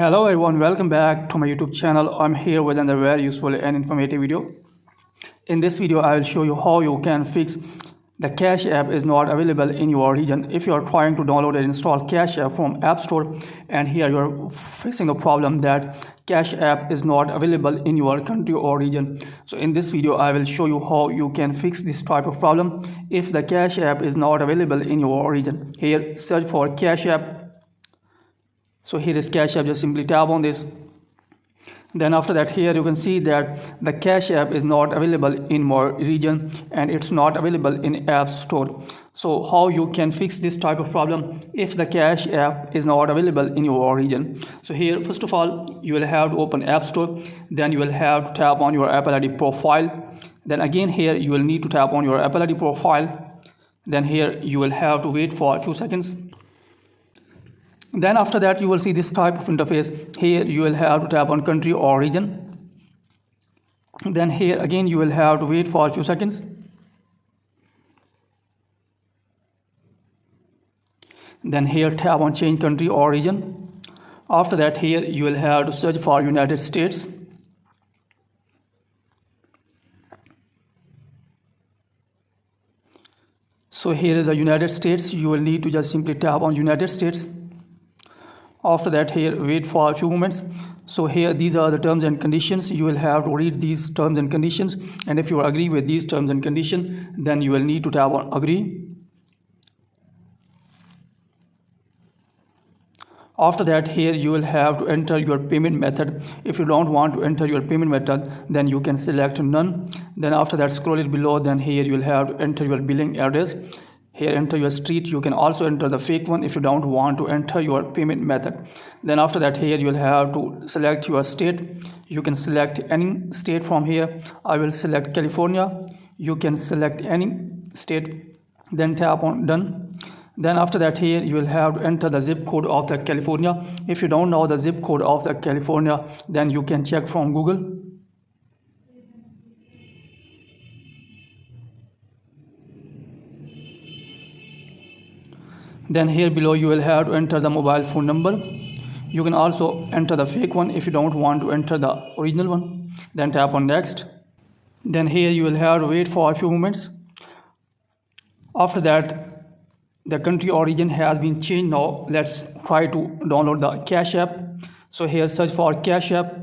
Hello everyone, welcome back to my YouTube channel. I'm here with another very useful and informative video. In this video, I will show you how you can fix the Cash app is not available in your region. If you are trying to download and install Cash app from App Store and here you are facing a problem that Cash app is not available in your country or region. So in this video, I will show you how you can fix this type of problem if the Cash app is not available in your region. Here, search for Cash app. So here is Cash app, just simply tap on this. Then after that, here you can see that the Cash app is not available in my region and it's not available in App Store. So how you can fix this type of problem if the Cash app is not available in your region? So here, first of all, you will have to open App Store. Then you will have to tap on your Apple ID profile. Then again here you will need to tap on your Apple ID profile. Then here you will have to wait for a few seconds. Then after that, you will see this type of interface. Here you will have to tap on country or region. Then here again you will have to wait for a few seconds. Then here tap on change country or region. After that, here you will have to search for United States. So here is the United States. You will need to just simply tap on United States. After that, here wait for a few moments. So here these are the terms and conditions. You will have to read these terms and conditions, and if you agree with these terms and conditions, then you will need to tap on agree. After that, here you will have to enter your payment method. If you don't want to enter your payment method, then you can select none. Then after that, scroll it below. Then here you will have to enter your billing address. Here enter your street. You can also enter the fake one if you don't want to enter your payment method. Then after that, here you will have to select your state. You can select any state from here. I will select California. You can select any state. Then tap on done. Then after that, here you will have to enter the zip code of the California. If you don't know the zip code of the California, then you can check from Google. Then here below you will have to enter the mobile phone number. You can also enter the fake one if you don't want to enter the original one. Then tap on next. Then here you will have to wait for a few moments. After that, the country or region has been changed. Now let's try to download the Cash app. So here search for Cash app.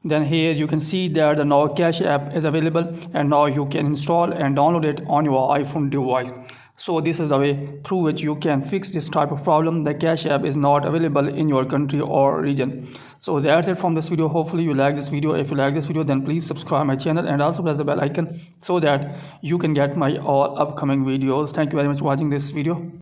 Then here you can see that the now Cash app is available, and now you can install and download it on your iPhone device. So this is the way through which you can fix this type of problem. The Cash app is not available in your country or region. So that's it from this video. Hopefully you like this video. If you like this video, then please subscribe my channel and also press the bell icon so that you can get my all upcoming videos. Thank you very much for watching this video.